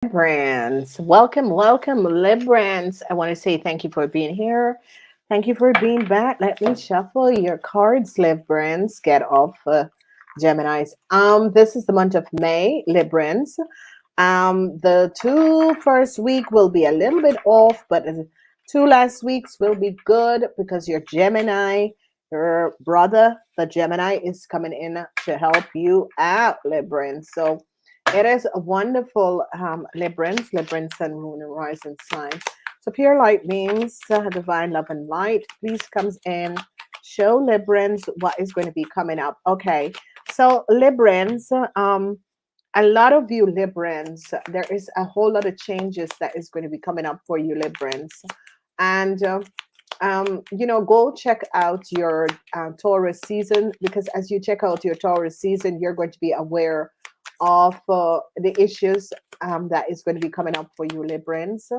Librans. Welcome, Librans. I want to say thank you for being here. Thank you for being back. Let me shuffle your cards, Librans. Get off, Geminis. This is the month of May, Librans. The two first week will be a little bit off, but the two last weeks will be good because your Gemini, your brother, the Gemini, is coming in to help you out, Librans. So it is a wonderful Librans, Sun, Moon, and Rising sign. So pure light means divine love and light. Please comes in. Show Librans what is going to be coming up. Okay, so Librans, a lot of you Librans, there is a whole lot of changes that is going to be coming up for you Librans, and go check out your Taurus season, because as you check out your Taurus season, you're going to be aware of the issues that is going to be coming up for you, Librans.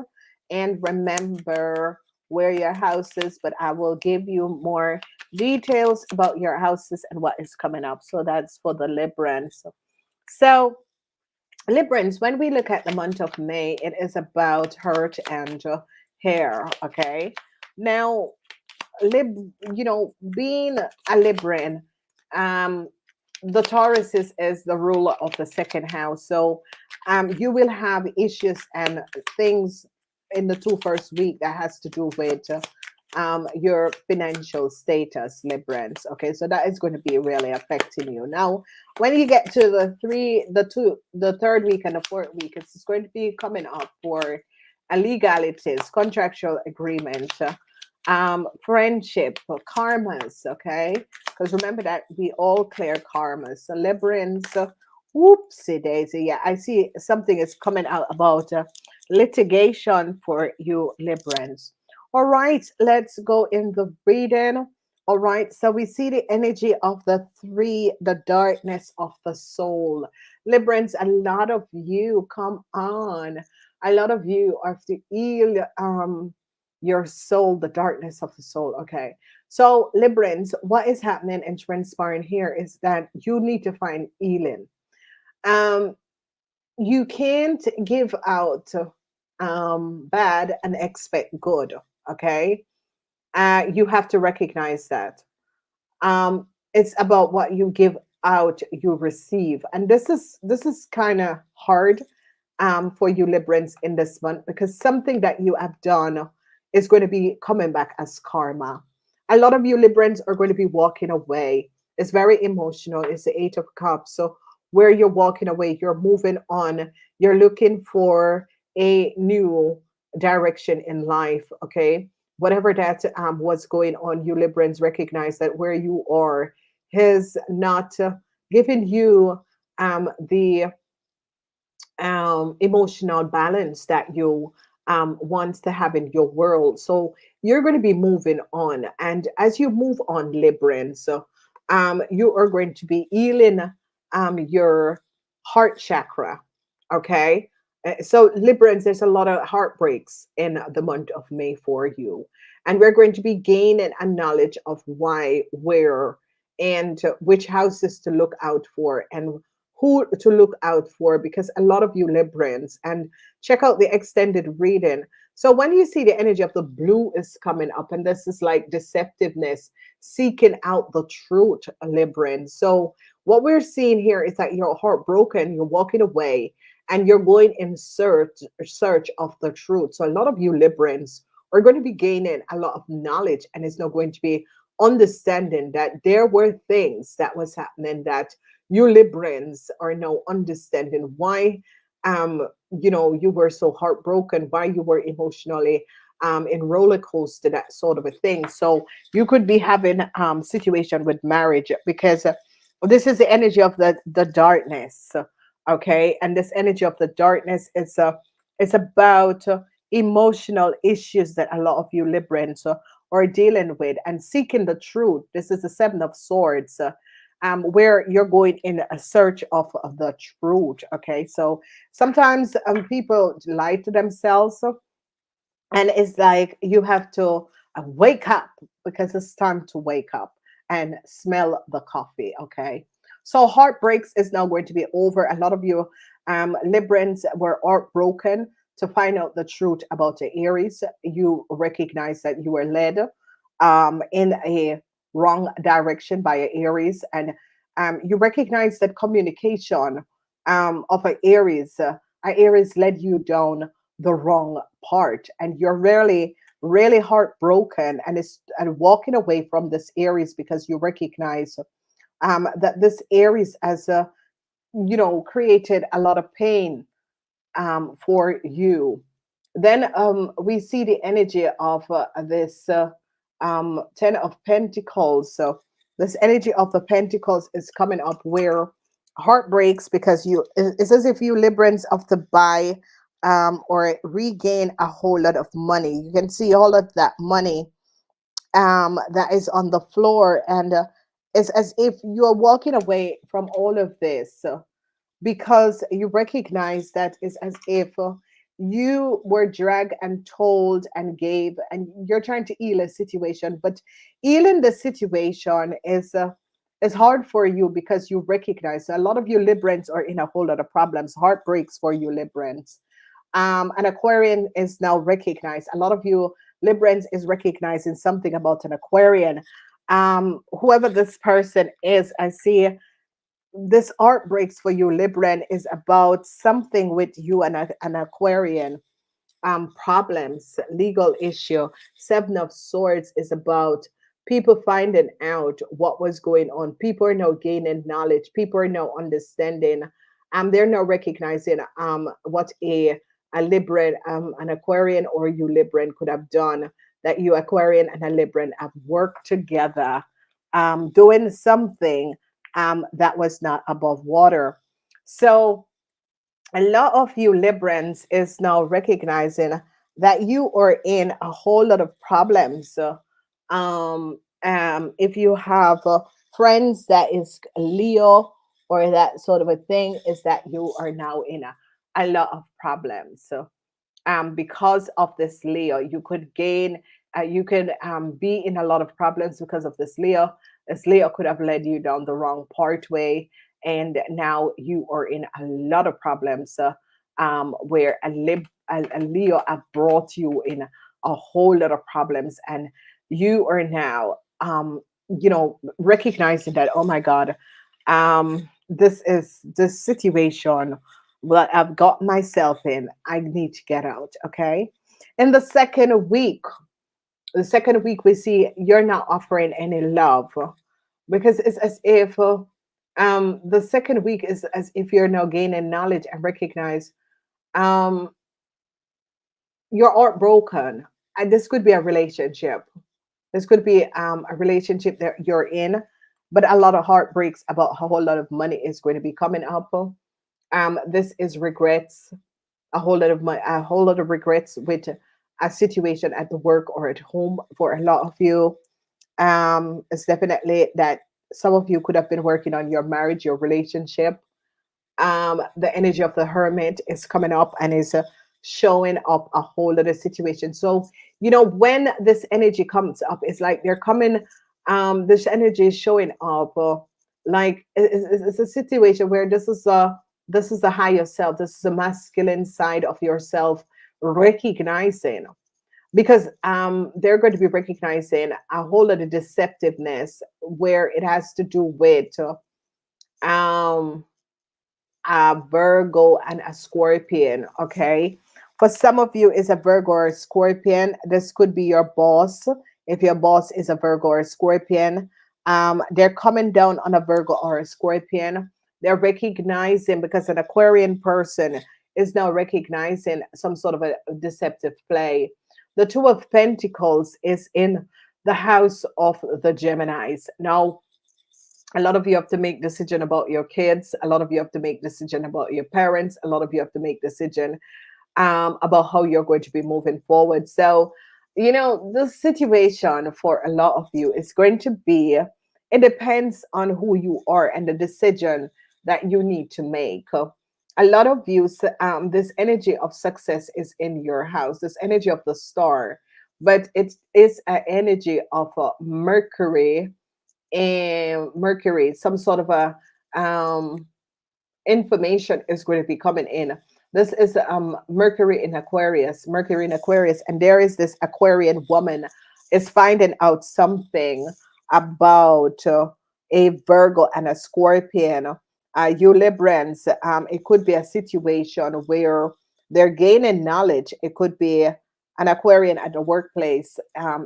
And remember where your house is, but I will give you more details about your houses and what is coming up. So that's for the Librans. So, Librans, when we look at the month of May, it is about hurt and hair. Okay. Now, being a Libran, um, the Taurus is the ruler of the second house. So you will have issues and things in the two first week that has to do with your financial status, Librans. Okay, so that is going to be really affecting you. Now, when you get to the third week and the fourth week, it's going to be coming up for legalities, contractual agreement, friendship, karmas. Okay, because remember that we all clear karmas. So Librans, whoopsie daisy. Yeah, I see something is coming out about litigation for you Librans. All right, let's go in the reading. All right, so we see the energy of the three, the darkness of the soul. Librans, a lot of you, come on. A lot of you are feel your soul, the darkness of the soul. Okay. So, Librans, what is happening and transpiring here is that you need to find healing. Um, you can't give out bad and expect good. Okay. You have to recognize that. It's about what you give out, you receive. And this is kind of hard for you Librans in this month, because something that you have done is going to be coming back as karma. A lot of you Librans are going to be walking away. It's very emotional. It's the Eight of Cups. So where you're walking away, you're moving on. You're looking for a new direction in life. Okay, whatever that was going on, you Librans recognize that where you are is not giving you the emotional balance that you want to have in your world. So you're going to be moving on. And as you move on, Librans, so, you are going to be healing your heart chakra. Okay. So, Librans, there's a lot of heartbreaks in the month of May for you. And we're going to be gaining a knowledge of why, where, and which houses to look out for, and who to look out for, because a lot of you Librans, and check out the extended reading. So when you see the energy of the blue is coming up, and this is like deceptiveness, seeking out the truth, Libran. So what we're seeing here is that you're heartbroken, you're walking away, and you're going in search of the truth. So a lot of you Librans are going to be gaining a lot of knowledge, and it's not going to be understanding that there were things that was happening that you Librans are now understanding why you were so heartbroken, why you were emotionally in roller coaster, that sort of a thing. So you could be having situation with marriage, because this is the energy of the darkness. Okay, and this energy of the darkness is it's about emotional issues that a lot of you Librans are dealing with and seeking the truth. This is the Seven of Swords. Where you're going in a search of the truth. Okay, so sometimes people lie to themselves, and it's like you have to wake up, because it's time to wake up and smell the coffee. Okay, so heartbreaks is now going to be over. A lot of you Librans were heartbroken to find out the truth about the Aries. You recognize that you were led in a wrong direction by a Aries, and you recognize that communication of a Aries led you down the wrong part, and you're really heartbroken and walking away from this Aries because you recognize that this Aries has created a lot of pain for you. Then we see the energy of this Ten of Pentacles. So this energy of the Pentacles is coming up where heartbreaks because it's as if you Librans have to buy or regain a whole lot of money. You can see all of that money that is on the floor, and it's as if you're walking away from all of this because you recognize that it's as if you were dragged and told and gave, and you're trying to heal a situation, but healing the situation is hard for you because you recognize a lot of you Librans are in a whole lot of problems, heartbreaks for you Librans. An Aquarian is now recognized. A lot of you Librans is recognizing something about an Aquarian. Whoever this person is, I see this art breaks for you Libran is about something with you and an Aquarian, problems, legal issue. Seven of Swords is about people finding out what was going on. People are now gaining knowledge. People are now understanding. They're now recognizing what a Libran, an Aquarian or you Libran could have done. That you Aquarian and a Libran have worked together, doing something that was not above water. So a lot of you Librans is now recognizing that you are in a whole lot of problems. If you have friends that is Leo or that sort of a thing, is that you are now in a lot of problems. So because of this Leo. You could gain, you could be in a lot of problems because of this Leo. This Leo could have led you down the wrong pathway, and now you are in a lot of problems where a Leo have brought you in a whole lot of problems, and you are now, recognizing that, oh my God, this is this situation that I've got myself in. I need to get out. Okay. In the second week, we see you're not offering any love because it's as if the second week is as if you're now gaining knowledge and recognize um, you're heartbroken. And this could be a relationship. This could be a relationship that you're in, but a lot of heartbreaks about how a whole lot of money is going to be coming up. This is regrets, a whole lot of regrets with a situation at the work or at home for a lot of you. It's definitely that some of you could have been working on your marriage, your relationship. The energy of the hermit is coming up and is showing up a whole other situation. So, when this energy comes up, it's like they're coming, this energy is showing up like it's a situation where this is the higher self, this is the masculine side of yourself recognizing, because they're going to be recognizing a whole lot of deceptiveness where it has to do with um a Virgo and a Scorpion. Okay. For some of you is a Virgo or a Scorpion. This could be your boss. If your boss is a Virgo or a Scorpion, they're coming down on a Virgo or a Scorpion. They're recognizing because an Aquarian person is now recognizing some sort of a deceptive play. The Two of Pentacles is in the house of the Geminis. Now, a lot of you have to make decision about your kids, a lot of you have to make decision about your parents, a lot of you have to make decision about how you're going to be moving forward. So the situation for a lot of you is going to be, it depends on who you are and the decision that you need to make. A lot of you, this energy of success is in your house, this energy of the star, but it is an energy of Mercury, and Mercury, some sort of a um information is going to be coming in. This is Mercury in Aquarius, Mercury in Aquarius, and there is this Aquarian woman is finding out something about a Virgo and a Scorpion. You Librans, it could be a situation where they're gaining knowledge. It could be an Aquarian at the workplace.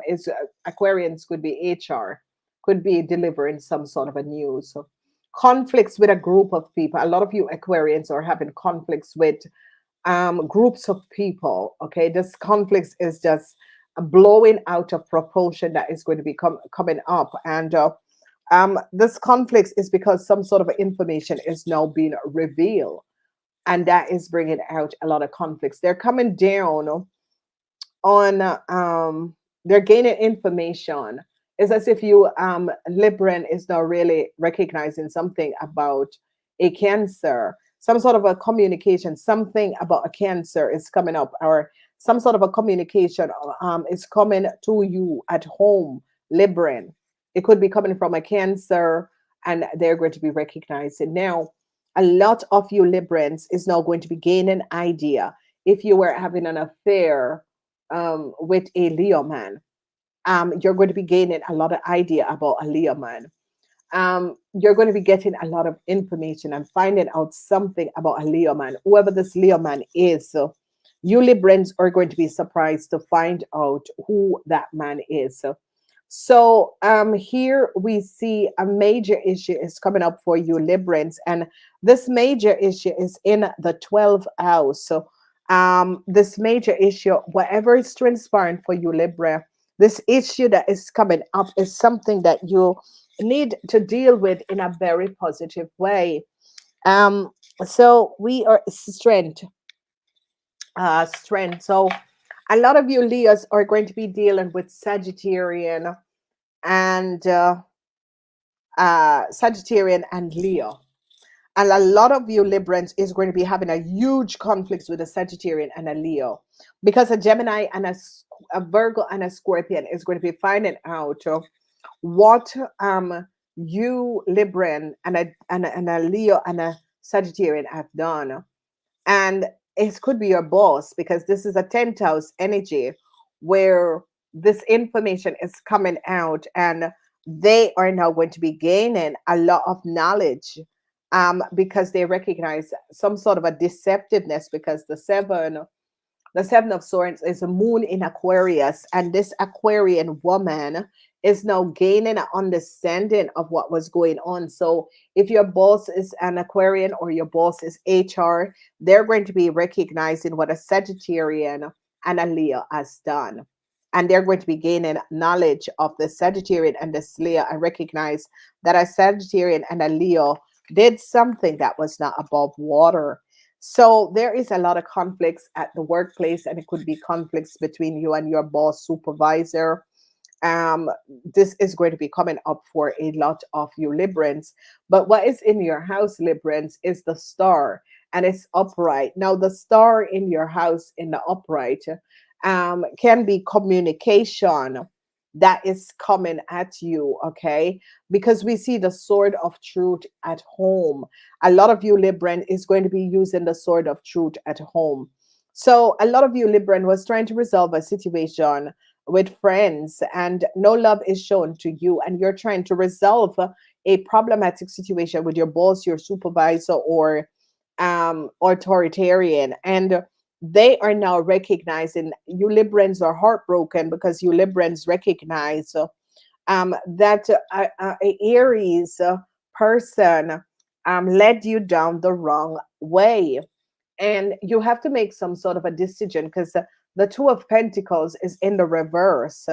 Is Aquarians could be HR, could be delivering some sort of a news. Conflicts with a group of people. A lot of you Aquarians are having conflicts with groups of people. Okay, this conflicts is just blowing out of proportion that is going to be coming up, and this conflicts is because some sort of information is now being revealed, and that is bringing out a lot of conflicts. They're coming down on they're gaining information. It's as if you Libran is now really recognizing something about a cancer, some sort of a communication, something about a cancer is coming up, or some sort of a communication is coming to you at home, Libran. It could be coming from a cancer, and they're going to be recognizing now. A lot of you Librans is now going to be gaining idea. If you were having an affair with a Leo man, you're going to be gaining a lot of idea about a Leo man. You're going to be getting a lot of information and finding out something about a Leo man, whoever this Leo man is. So you Librans are going to be surprised to find out who that man is. So here we see a major issue is coming up for you Librans, and this major issue is in the 12th house. So this major issue, whatever is transpiring for you Libra, this issue that is coming up is something that you need to deal with in a very positive way. Um, so we are strength. So a lot of you Leos are going to be dealing with Sagittarian and Sagittarian and Leo. And a lot of you Librans is going to be having a huge conflicts with a Sagittarian and a Leo, because a Gemini and a Virgo and a Scorpion is going to be finding out what you Libran and a Leo and a Sagittarian have done. And it could be your boss, because this is a 10th house energy where this information is coming out, and they are now going to be gaining a lot of knowledge, because they recognize some sort of a deceptiveness, because the seven of swords is a moon in Aquarius, and this Aquarian woman is now gaining an understanding of what was going on. So if your boss is an Aquarian or your boss is HR, they're going to be recognizing what a Sagittarian and a Leo has done. And they're going to be gaining knowledge of the Sagittarian and the Leo, and recognize that a Sagittarian and a Leo did something that was not above water. So there is a lot of conflicts at the workplace, and it could be conflicts between you and your boss, supervisor. Um, this is going to be coming up for a lot of you Librans. But what is in your house, Librans, is the star, and it's upright. Now, the star in your house in the upright can be communication that is coming at you, okay? Because we see the sword of truth at home. A lot of you Libran is going to be using the sword of truth at home. So a lot of you Libran was trying to resolve a situation with friends, and no love is shown to you, and you're trying to resolve a problematic situation with your boss, your supervisor, or authoritarian, and they are now recognizing you Librans are heartbroken, because you Librans recognize that a Aries person led you down the wrong way, and you have to make some sort of a decision, because the Two of Pentacles is in the reverse,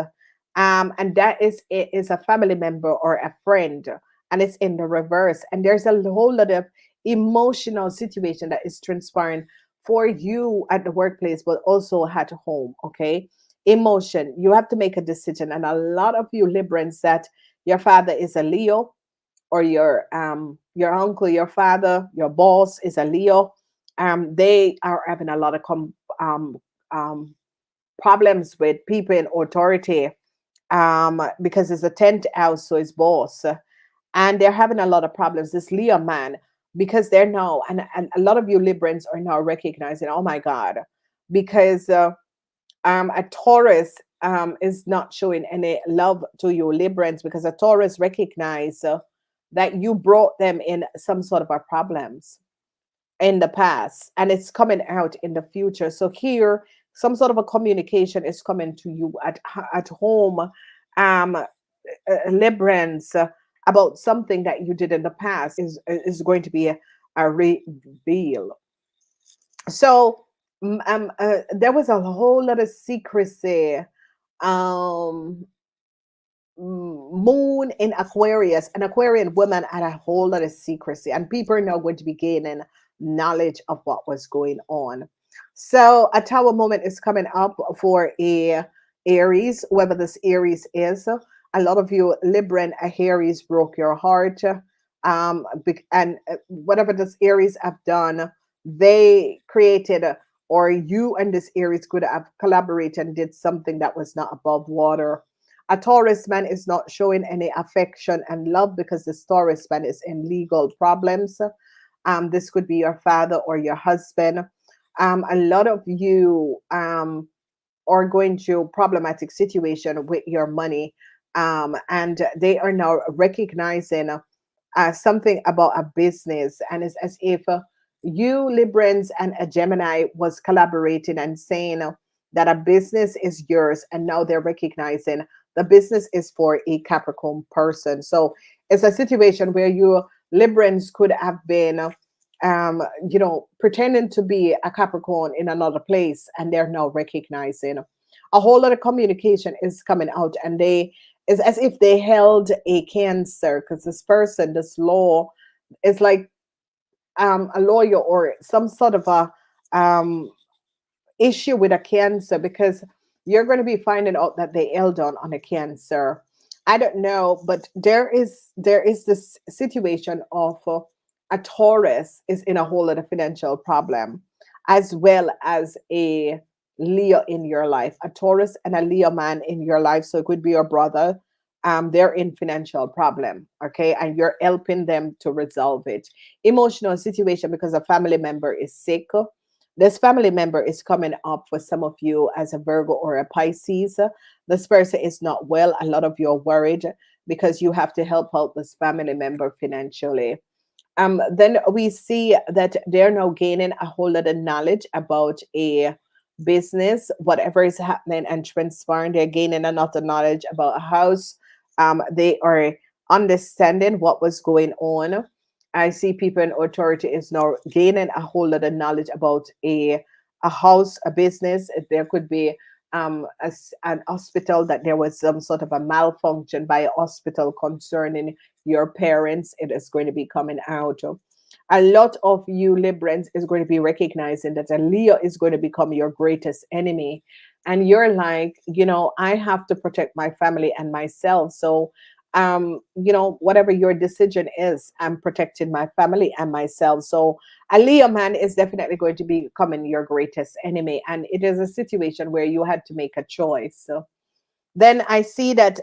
and that is a family member or a friend, and it's in the reverse, and there's a whole lot of emotional situation that is transpiring for you at the workplace, but also at home. Okay, emotion. You have to make a decision, and a lot of you Librans that your father is a Leo, or your uncle, your father, your boss is a Leo. They are having a lot of um, problems with people in authority, because it's a 10th house, so it's boss, and they're having a lot of problems. This Leo man because they're now, and a lot of you Librans are now recognizing, oh my God, because a Taurus is not showing any love to you Librans, because a Taurus recognize that you brought them in some sort of a problems in the past, and it's coming out in the future. So here, some sort of a communication is coming to you at home, Librans, about something that you did in the past is going to be a reveal. So there was a whole lot of secrecy. Um, Moon in Aquarius, an Aquarian woman had a whole lot of secrecy, and people are now going to be gaining knowledge of what was going on. So a tower moment is coming up for a Aries, whoever this Aries is. A lot of you Libran Aries broke your heart, and whatever this Aries have done, they created. Or you and this Aries could have collaborated and did something that was not above water. A Taurus man is not showing any affection and love because this Taurus man is in legal problems. This could be your father or your husband. A lot of you are going through problematic situation with your money, and they are now recognizing something about a business, and it's as if you Librans and a Gemini was collaborating and saying that a business is yours, and now they're recognizing the business is for a Capricorn person. So it's a situation where you Librans could have been pretending to be a Capricorn in another place, and they're now recognizing a whole lot of communication is coming out, and they it's as if they held a Cancer, because this person, this law, is like a lawyer or some sort of a um, issue with a Cancer, because you're going to be finding out that they held on a Cancer. I don't know, but there is this situation of a Taurus is in a whole lot of financial problem, as well as a Leo in your life, a Taurus and a Leo man in your life. So it could be your brother. They're in financial problem, okay, and you're helping them to resolve it. Emotional situation because a family member is sick. This family member is coming up for some of you as a Virgo or a Pisces. This person is not well. A lot of you are worried because you have to help out this family member financially. Then we see that they're now gaining a whole lot of knowledge about a business, whatever is happening and transpiring. They're gaining a lot of knowledge about a house. They are understanding what was going on. I see people in authority is now gaining a whole lot of knowledge about a house, a business. There could be an hospital, that there was some sort of a malfunction by a hospital concerning your parents. It is going to be coming out. A lot of you Librans is going to be recognizing that a Leo is going to become your greatest enemy. And you're like, I have to protect my family and myself. So, whatever your decision is, I'm protecting my family and myself. So a Leo man is definitely going to be becoming your greatest enemy. And it is a situation where you had to make a choice. So then I see that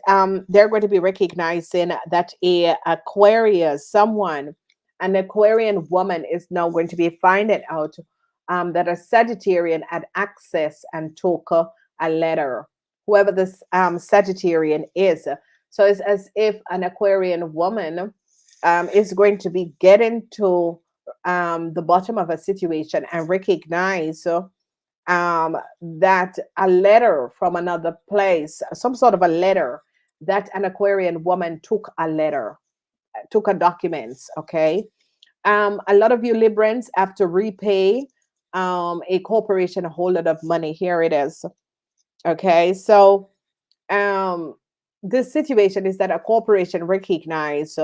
they're going to be recognizing that a Aquarius, someone, an Aquarian woman is now going to be finding out that a Sagittarian had access and took a letter, whoever this Sagittarian is. So it's as if an Aquarian woman is going to be getting to the bottom of a situation and recognize that a letter from another place, some sort of a letter, that an Aquarian woman took a letter, took a documents, okay? A lot of you Librans have to repay a corporation a whole lot of money. Here it is, okay? So um, this situation is that a corporation recognized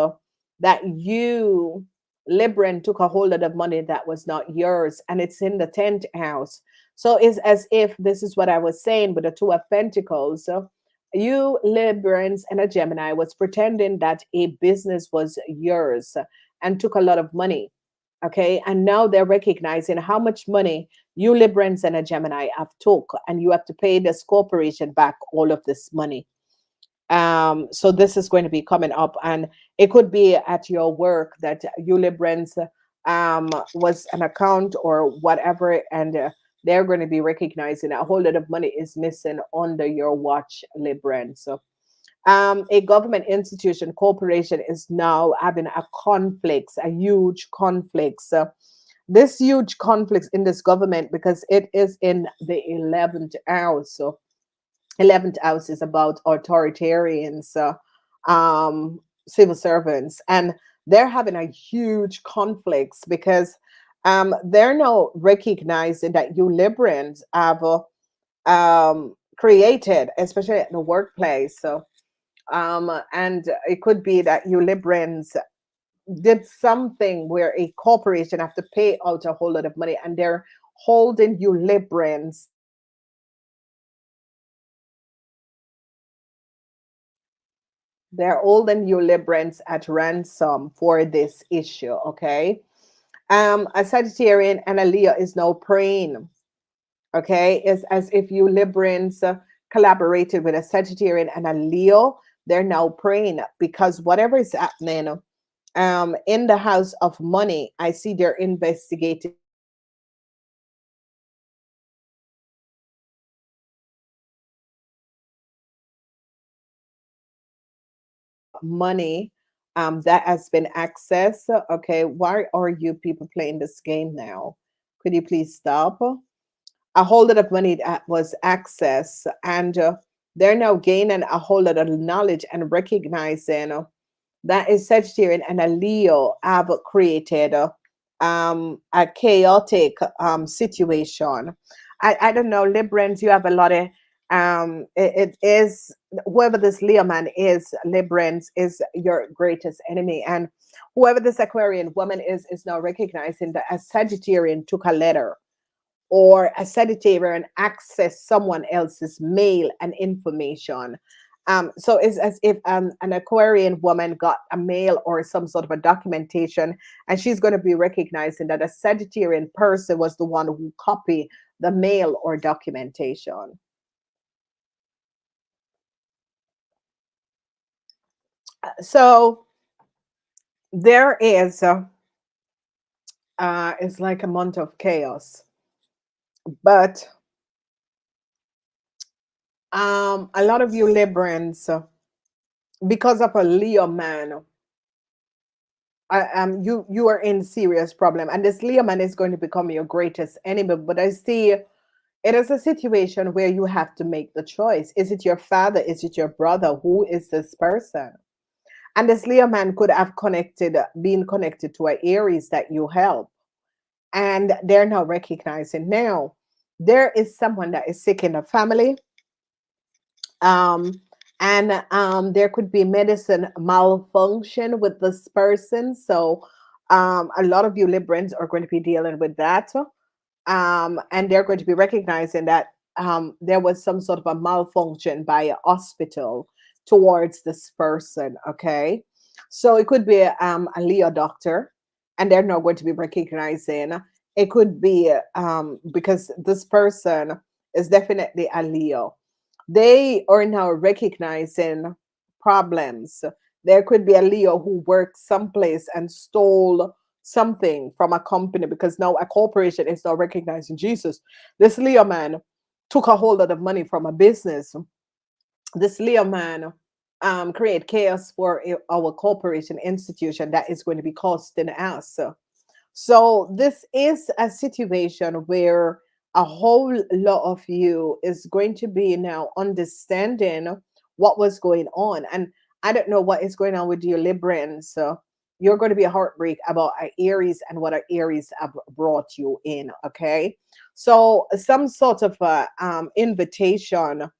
that you Libran took a whole lot of money that was not yours, and it's in the 10th house. So it's as if this is what I was saying with the Two of Pentacles. So you Librans and a Gemini was pretending that a business was yours and took a lot of money. Okay. And now they're recognizing how much money you Librans and a Gemini have took, and you have to pay this corporation back all of this money. So this is going to be coming up, and it could be at your work that you Librans was an account or whatever, and they're going to be recognizing a whole lot of money is missing under your watch, Libran. So a government institution corporation is now having a conflict, a huge conflict. So this huge conflict in this government because it is in the 11th house. So 11th house is about authoritarians, civil servants, and they're having a huge conflicts because they're now recognizing that you Libyans have created, especially at the workplace. So, and it could be that you Libyans did something where a corporation have to pay out a whole lot of money, and they're holding you Libyans. They're holding you Libyans at ransom for this issue. Okay, a Sagittarian and a Leo is now praying. Okay, it's as if you Libyans collaborated with a Sagittarian and a Leo. They're now praying because whatever is happening in the house of money, I see they're investigating money that has been accessed. Okay, why are you people playing this game now? Could you please stop? A whole lot of money that was accessed, and they're now gaining a whole lot of knowledge and recognizing that is Sagittarius and a Leo have created a chaotic situation. I don't know, Librans, you have a lot of it is whoever this Leo man is, Librans is your greatest enemy, and whoever this Aquarian woman is now recognizing that a Sagittarian took a letter or a Sagittarian access someone else's mail and information. So it's as if an Aquarian woman got a mail or some sort of a documentation, and she's going to be recognizing that a Sagittarian person was the one who copied the mail or documentation. So there is, it's like a month of chaos, but a lot of you Librans, because of a Leo man, you are in serious problem, and this Leo man is going to become your greatest enemy. But I see it is a situation where you have to make the choice. Is it your father? Is it your brother? Who is this person? And this Leo man could have been connected to an Aries that you help, and they're now recognizing now there is someone that is sick in the family, um, and there could be medicine malfunction with this person. So a lot of you Librans are going to be dealing with that, and they're going to be recognizing that there was some sort of a malfunction by a hospital towards this person. Okay, so it could be a Leo doctor, and they're not going to be recognizing. It could be because this person is definitely a Leo. They are now recognizing problems. There could be a Leo who worked someplace and stole something from a company because now a corporation is now recognizing Jesus. This Leo man took a whole lot of money from a business. This Leo man create chaos for our corporation institution that is going to be costing us. So this is a situation where a whole lot of you is going to be now understanding what was going on. And I don't know what is going on with your Librans. So you're going to be a heartbreak about a Aries and what a Aries have brought you in. Okay. So some sort of invitation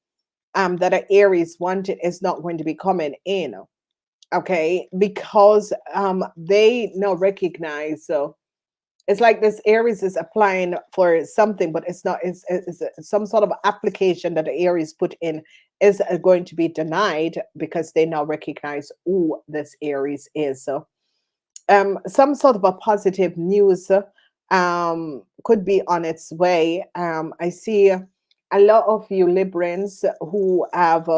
that a Aries wanted is not going to be coming in. Okay. Because they now recognize. So it's like this Aries is applying for something, but it's not. It's some sort of application that the Aries put in is going to be denied because they now recognize who this Aries is. So, some sort of a positive news could be on its way. I see a lot of you Librans who have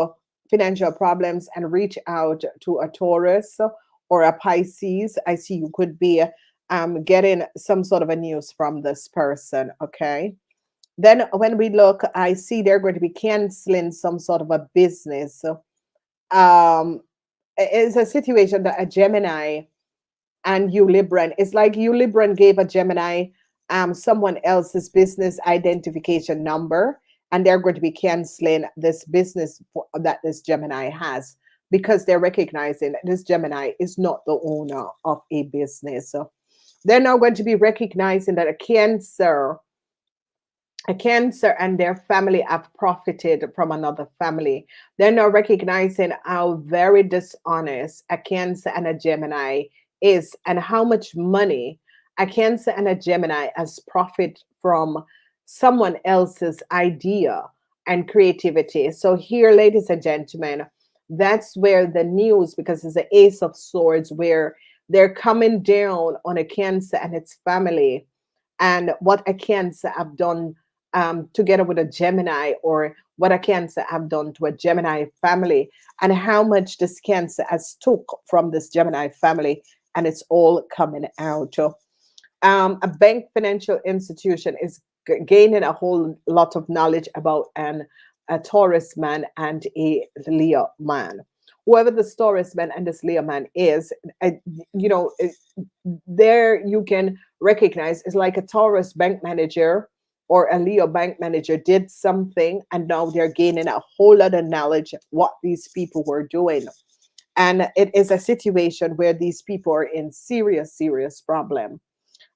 financial problems and reach out to a Taurus or a Pisces. I see you could be getting some sort of a news from this person. Okay. Then when we look, I see they're going to be canceling some sort of a business. So, it's a situation that a Gemini and you Libran. It's like you Libran gave a Gemini someone else's business identification number, and they're going to be canceling this business that this Gemini has because they're recognizing that this Gemini is not the owner of a business. So they're now going to be recognizing that a cancer and their family have profited from another family. They're now recognizing how very dishonest a Cancer and a Gemini is, and how much money a Cancer and a Gemini has profit from someone else's idea and creativity. So, here, ladies and gentlemen, that's where the news, because it's the Ace of Swords, where they're coming down on a Cancer and its family, and what a Cancer have done together with a Gemini, or what a Cancer have done to a Gemini family, and how much this Cancer has took from this Gemini family, and it's all coming out. So, a bank financial institution is gaining a whole lot of knowledge about a Taurus man and a Leo man. Whoever the Taurus man and this Leo man is, uh, you know, there you can recognize it's like a Taurus bank manager or a Leo bank manager did something, and now they're gaining a whole lot of knowledge what these people were doing. And it is a situation where these people are in serious, serious problem.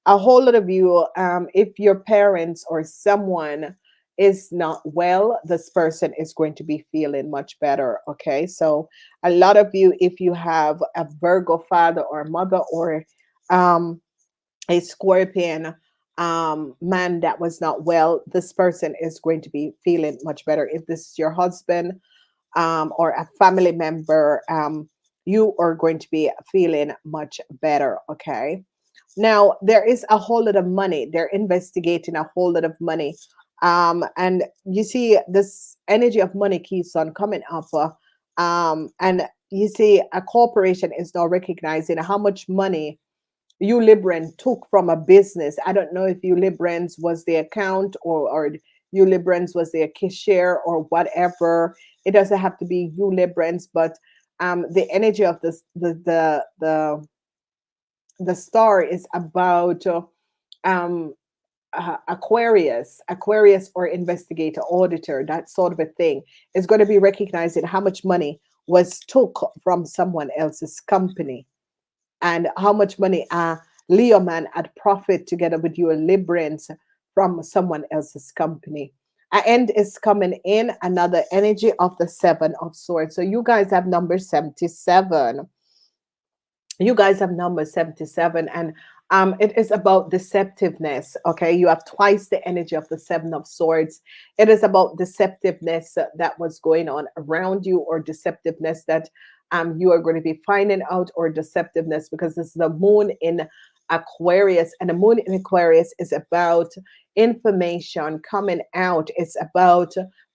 A whole lot of you, if your parents or someone is not well, this person is going to be feeling much better. Okay. So, a lot of you, if you have a Virgo father or mother, or um, a Scorpion man that was not well, this person is going to be feeling much better. If this is your husband or a family member, you are going to be feeling much better. Okay. Now, there is a whole lot of money. They're investigating a whole lot of money. And you see, this energy of money keeps on coming up. And you see, a corporation is now recognizing how much money you Libran took from a business. I don't know if you Librans was the account, or you Librans was the cashier or whatever. It doesn't have to be you Librans, but the energy of this, the star is about um, Aquarius or investigator, auditor, that sort of a thing is going to be recognizing how much money was took from someone else's company, and how much money Leo man had profit together with your Librans from someone else's company. A end is coming in, another energy of the Seven of Swords. So you guys have number 77. You guys have number 77, and it is about deceptiveness. Okay, you have twice the energy of the Seven of Swords. It is about deceptiveness that was going on around you, or deceptiveness that you are going to be finding out, or deceptiveness because this is the moon in Aquarius, and the moon in Aquarius is about information coming out. It's about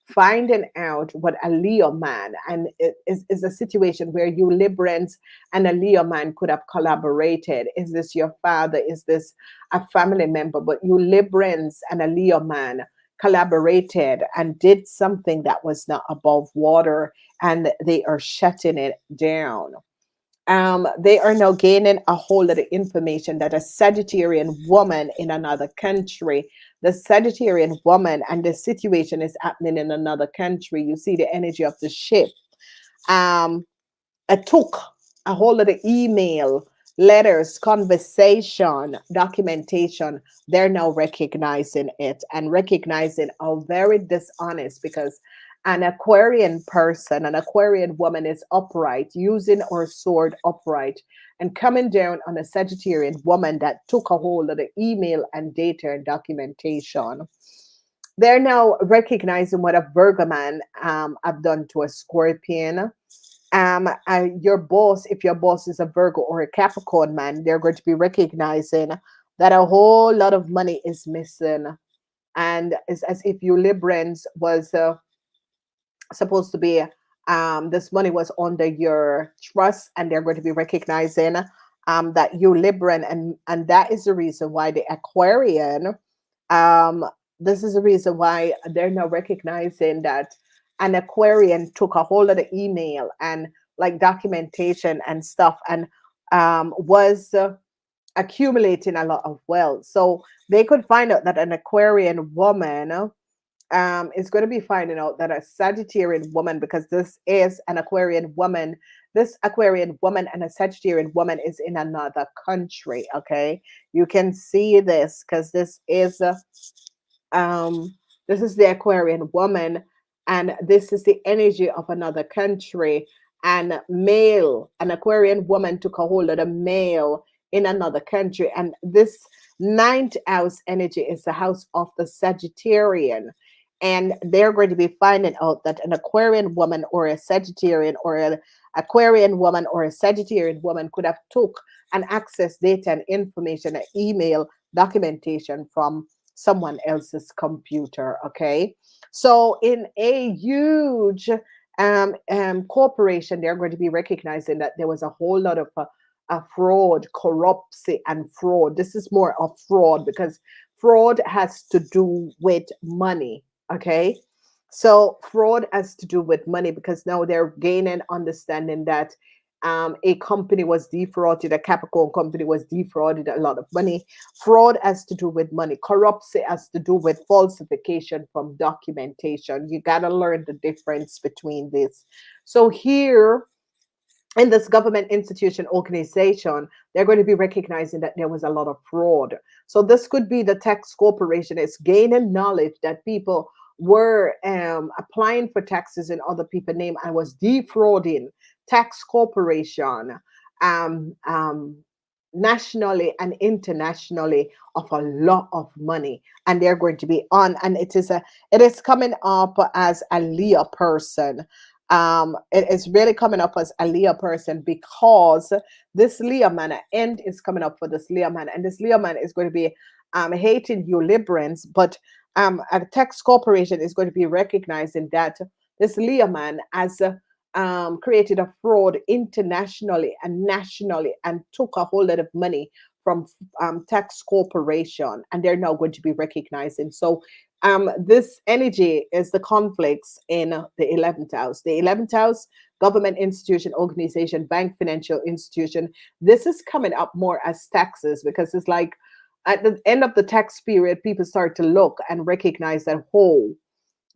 finding out what a Leo man, and it is a situation where you Librans and a Leo man could have collaborated. Is this your father? Is this a family member? But you Librans and a Leo man collaborated and did something that was not above water, and they are shutting it down. They are now gaining a whole lot of information that a Sagittarian woman in another country, the Sagittarian woman, and the situation is happening in another country. You see the energy of the ship. Um, I took a whole lot of email, letters, conversation, documentation. They're now recognizing it and recognizing how very dishonest, because an Aquarian person, an Aquarian woman is upright, using her sword upright, and coming down on a Sagittarian woman that took a whole lot of email and data and documentation. They're now recognizing what a Virgo man have done to a Scorpion. Your boss, if your boss is a Virgo or a Capricorn man, they're going to be recognizing that a whole lot of money is missing, and it's as if you Librans was supposed to be this money was under your trust, and they're going to be recognizing that you Libran, and that is the reason why the Aquarian, um, this is the reason why they're now recognizing that an Aquarian took a whole lot of email and like documentation and stuff, and was accumulating a lot of wealth. So they could find out that an Aquarian woman is going to be finding out that a Sagittarian woman, because this is an Aquarian woman, this Aquarian woman and a Sagittarian woman is in another country. Okay, you can see this because um, this is the Aquarian woman, and this is the energy of another country. And male, an Aquarian woman took a hold of the male in another country, and this ninth house energy is the house of the Sagittarian. And they're going to be finding out that an Aquarian woman or a Sagittarian or an Aquarian woman or a Sagittarian woman could have took and access data and information, and email documentation from someone else's computer. Okay, so in a huge corporation, they're going to be recognizing that there was a whole lot of fraud, corruption, and fraud. This is more of fraud because fraud has to do with money. Okay, so fraud has to do with money because now they're gaining understanding that a company was defrauded, a Capricorn company was defrauded a lot of money. Fraud has to do with money. Corruption has to do with falsification from documentation. You got to learn the difference between this. So here in this government institution organization, they're going to be recognizing that there was a lot of fraud. So this could be the tax corporation is gaining knowledge that people were applying for taxes in other people's name and was defrauding tax corporation um, um, nationally and internationally of a lot of money, and they're going to be on, and it is coming up as a Leo person. It is really coming up as a Leo person because this Leo man end is coming up for this Leo man, and this Leo man is going to be hating you Librans, but a tax corporation is going to be recognizing that this Leo man has created a fraud internationally and nationally and took a whole lot of money from tax corporation, and they're now going to be recognizing. So this energy is the conflicts in the 11th house. The 11th house, government institution, organization, bank, financial institution. This is coming up more as taxes because it's like at the end of the tax period, people start to look and recognize that, oh,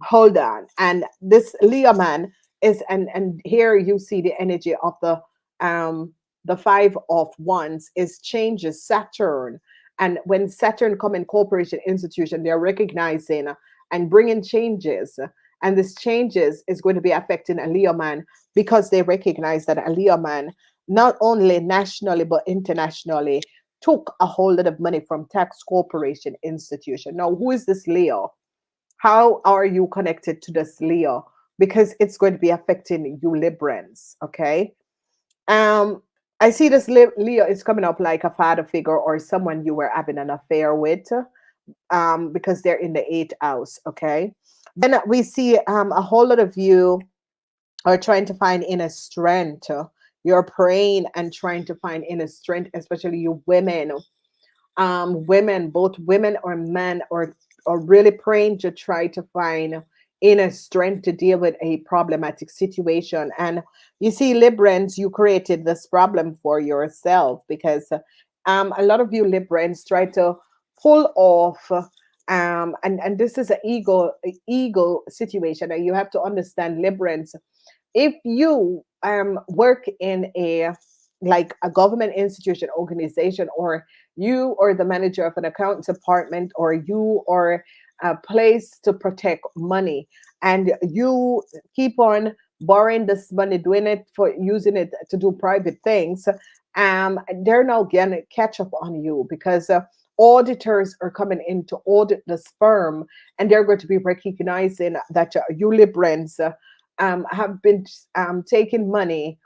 hold on. And this Leo man is, and here you see the energy of the five of wands is changes Saturn. And when Saturn come in corporation institution, they're recognizing and bringing changes. And this changes is going to be affecting a Leo man because they recognize that a Leo man, not only nationally but internationally, took a whole lot of money from tax corporation institution. Now, who is this Leo? How are you connected to this Leo? Because it's going to be affecting you Librans. Okay. Um, I see this Leo is coming up like a father figure or someone you were having an affair with, because they're in the eighth house. Okay. Then we see a whole lot of you are trying to find inner strength. You're praying and trying to find inner strength, especially you women. Women, both women or men, or really praying to try to find inner strength to deal with a problematic situation. And you see, Librans, you created this problem for yourself because a lot of you Librans try to pull off. And this is an ego situation, and you have to understand, Librans, if you work in a like a government institution organization, or you or the manager of an account department, or you or a place to protect money, and you keep on borrowing this money, doing it for using it to do private things, they're now gonna catch up on you because auditors are coming in to audit this firm, and they're going to be recognizing that you Librans have been taking money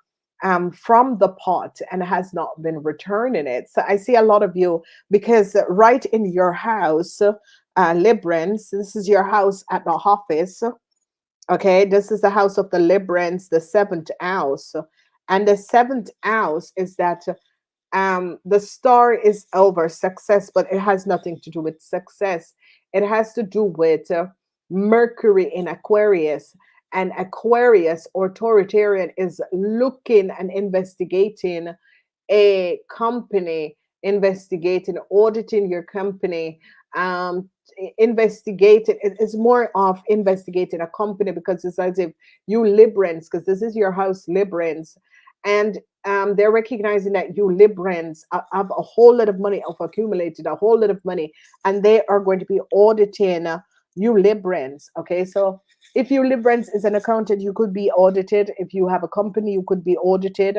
from the pot and has not been returning it. So I see a lot of you because right in your house, Librans, this is your house at the office. Okay, this is the house of the Librans, the seventh house. And the seventh house is that The star is over success, but it has nothing to do with success. It has to do with Mercury in Aquarius. And Aquarius, authoritarian, is looking and investigating a company, investigating, auditing your company, investigating. It's more of investigating a company, because it's as if you Librans, because this is your house Librans, and they're recognizing that you Librans have a whole lot of money, have accumulated a whole lot of money, and they are going to be auditing you Librans. Okay, so if you Librans is an accountant, you could be audited. If you have a company, you could be audited.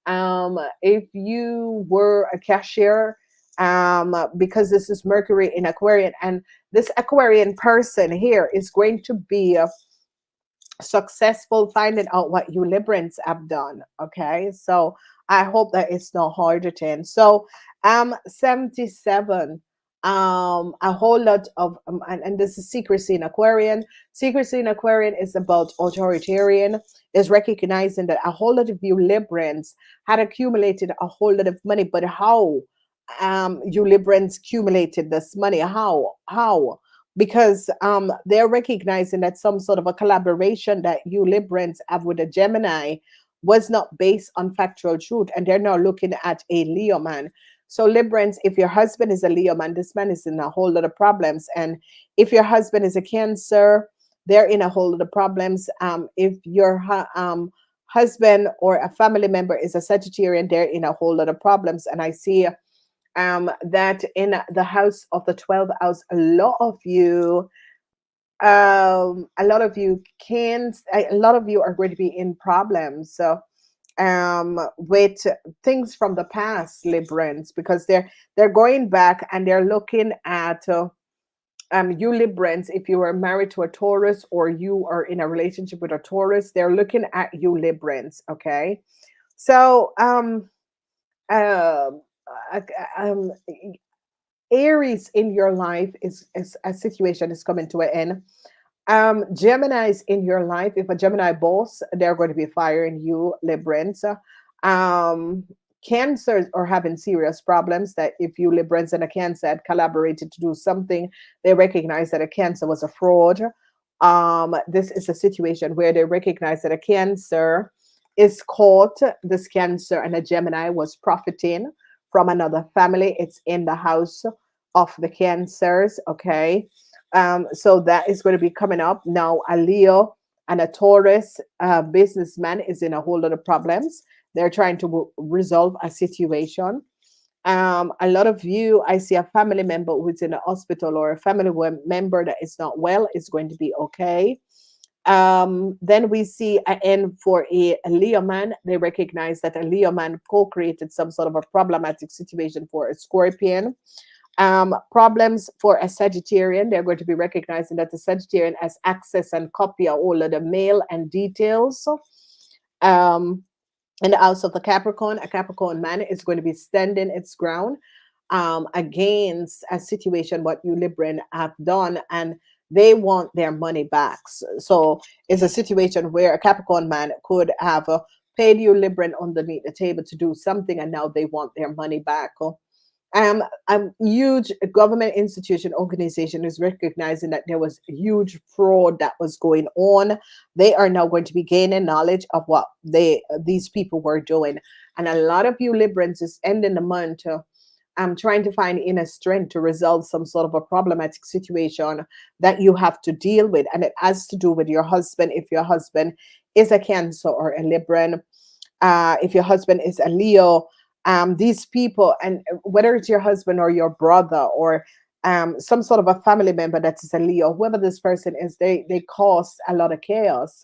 If you were a cashier, because this is Mercury in Aquarian, and this Aquarian person here is going to be successful finding out what you Librans have done. Okay, so I hope that it's not harder to. So 77, a whole lot of and this is secrecy in Aquarian. Secrecy in Aquarian is about authoritarian, is recognizing that a whole lot of you Librans had accumulated a whole lot of money, but how you Librans accumulated this money? How? Because they're recognizing that some sort of a collaboration that you Librans have with a Gemini was not based on factual truth, and they're now looking at a Leo man. So Librans, if your husband is a Leo man, this man is in a whole lot of problems, and if your husband is a Cancer, they're in a whole lot of problems. If your husband or a family member is a Sagittarian, they're in a whole lot of problems. And I see that in the house of the 12th house, a lot of you can, a lot of you are going to be in problems. So with things from the past, Librans, because they're going back and they're looking at you Librans. If you are married to a Taurus or you are in a relationship with a Taurus, they're looking at you Librans. Okay, so uh, uh, um, Aries in your life is a situation is coming to an end. Gemini's in your life. If a Gemini boss, they're going to be firing you, Librans. Um, Cancers are having serious problems. That if you Librans and a Cancer had collaborated to do something, they recognize that a Cancer was a fraud. This is a situation where they recognize that a Cancer is caught. This Cancer and a Gemini was profiting from another family. It's in the house of the Cancers. Okay, so that is going to be coming up now. A Leo and a Taurus businessman is in a whole lot of problems. They're trying to resolve a situation. A lot of you, I see a family member who's in a hospital, or a family member that is not well, is going to be okay. Then we see an end for a Leo man. They recognize that a Leo man co-created some sort of a problematic situation for a Scorpion. Problems for a Sagittarian. They're going to be recognizing that the Sagittarian has access and copy all of the mail and details. Um, in the house of the Capricorn, a Capricorn man is going to be standing its ground against a situation what you Libran have done, and they want their money back. So it's a situation where a Capricorn man could have paid you Libran underneath the table to do something, and now they want their money back. A huge government institution organization is recognizing that there was huge fraud that was going on. They are now going to be gaining knowledge of what these people were doing, and a lot of you Librans is ending the month trying to find inner strength to resolve some sort of a problematic situation that you have to deal with, and it has to do with your husband. If your husband is a Cancer or a Libran, if your husband is a Leo, these people, and whether it's your husband or your brother or some sort of a family member that is a Leo, whoever this person is, they cause a lot of chaos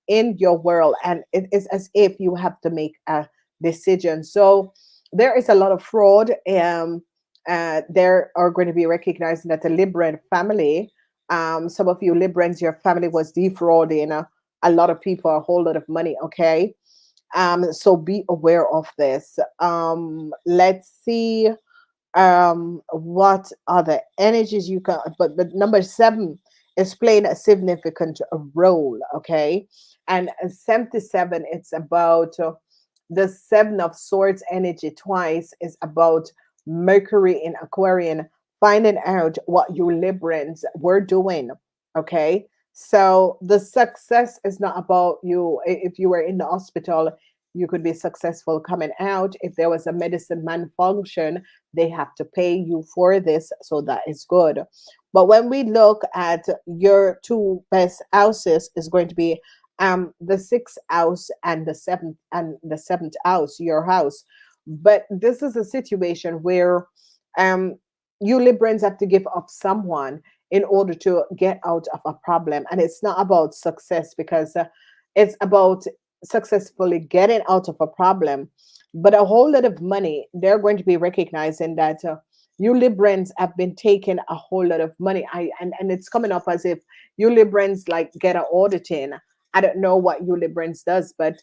in your world, and it is as if you have to make a decision. So there is a lot of fraud. There are going to be recognizing that the Libran family, some of you Librans, your family was defrauding a lot of people a whole lot of money. Okay, so be aware of this. Let's see what other energies you can, but number 7 is playing a significant role. Okay, and 77, it's about The Seven of Swords energy twice is about Mercury in Aquarian, finding out what you Librans were doing. Okay. So the success is not about you. If you were in the hospital, you could be successful coming out. If there was a medicine malfunction, they have to pay you for this. So that is good. But when we look at your two best houses, is going to be the sixth house and the seventh house, your house. But this is a situation where um you Librans have to give up someone in order to get out of a problem. And it's not about success, because it's about successfully getting out of a problem. But a whole lot of money, they're going to be recognizing that you Librans have been taking a whole lot of money. And it's coming up as if you Librans like get an auditing. I don't know what you Librans does, but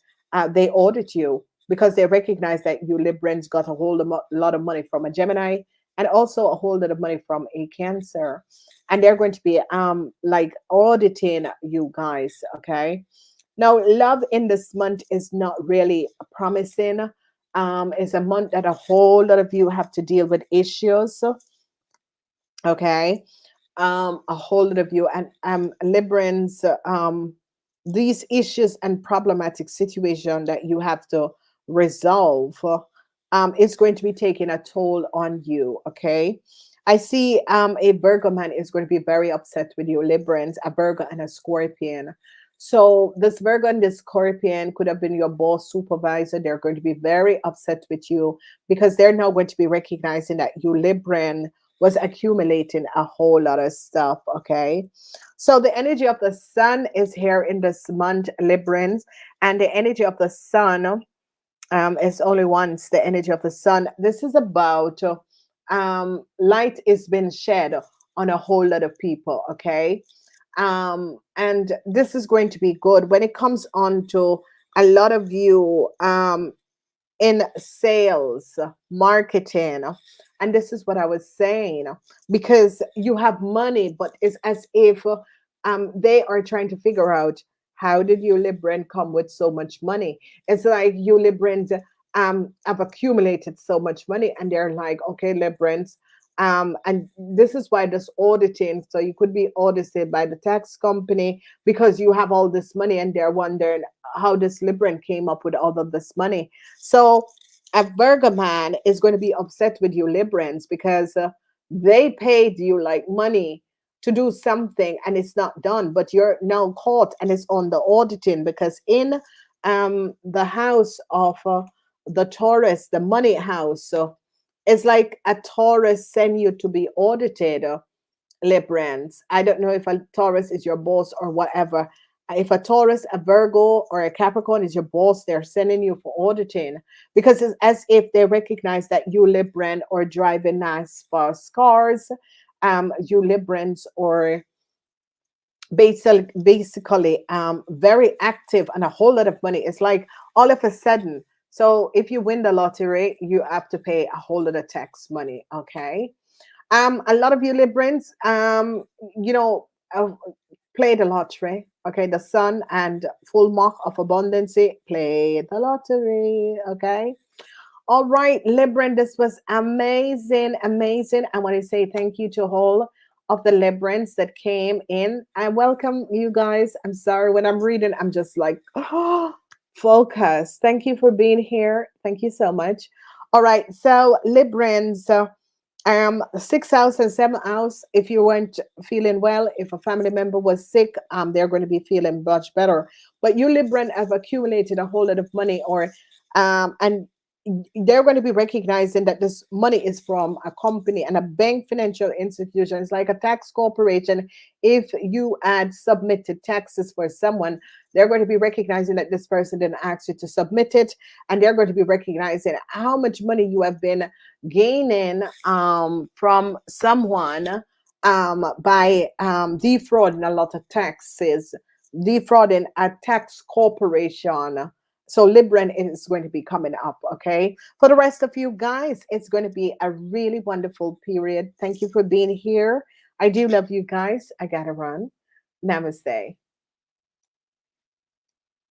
they audit you because they recognize that you Librans got a lot of money from a Gemini, and also a whole lot of money from a Cancer, and they're going to be like auditing you guys. Okay. Now, love in this month is not really promising. It's a month that a whole lot of you have to deal with issues. Okay. A whole lot of you, and Librans, these issues and problematic situation that you have to resolve, is going to be taking a toll on you. Okay. I see a Virgo man is going to be very upset with you, Librans, a Virgo and a Scorpion. So this Virgo and this Scorpion could have been your boss, supervisor. They're going to be very upset with you because they're now going to be recognizing that you Libran was accumulating a whole lot of stuff. Okay. So the energy of the sun is here in this month, Librans, and the energy of the sun is only once the energy of the sun. This is about light is being shed on a whole lot of people. Okay. And this is going to be good when it comes on to a lot of you in sales, marketing. And this is what I was saying, because you have money, but it's as if they are trying to figure out, how did you Libran come with so much money? It's like you Librans have accumulated so much money, and they're like, okay, Librans. And this is why this auditing, so you could be audited by the tax company because you have all this money, and they're wondering how this Libran came up with all of this money. So a Virgo man is going to be upset with you Librans because they paid you like money to do something and it's not done, but you're now caught and it's on the auditing, because in the house of the Taurus, the money house, so it's like a Taurus send you to be audited, Librans. I don't know if a Taurus is your boss or whatever. If a Taurus, a Virgo, or a Capricorn is your boss, they're sending you for auditing, because it's as if they recognize that you Libran or driving nice fast cars, you Librans, or basically very active and a whole lot of money. It's like all of a sudden. So if you win the lottery, you have to pay a whole lot of tax money. Okay. A lot of you Librans, you know, play the lottery. Okay, the sun and full mark of abundance. Play the lottery. Okay. All right, Libran, this was amazing, amazing. I want to say thank you to all of the Librans that came in. I welcome you guys. I'm sorry when I'm reading, I'm just like, oh, focus. Thank you for being here. Thank you so much. All right, so Librans, sixth house and seventh house. If you weren't feeling well, if a family member was sick, they're going to be feeling much better. But you Libran have accumulated a whole lot of money, or and they're going to be recognizing that this money is from a company and a bank financial institution. It's like a tax corporation. If you had submitted taxes for someone, they're going to be recognizing that this person didn't ask you to submit it, and they're going to be recognizing how much money you have been gaining from someone by defrauding a lot of taxes, defrauding a tax corporation. So Libran is going to be coming up. Okay. For the rest of you guys, it's going to be a really wonderful period. Thank you for being here. I do love you guys. I gotta run. Namaste.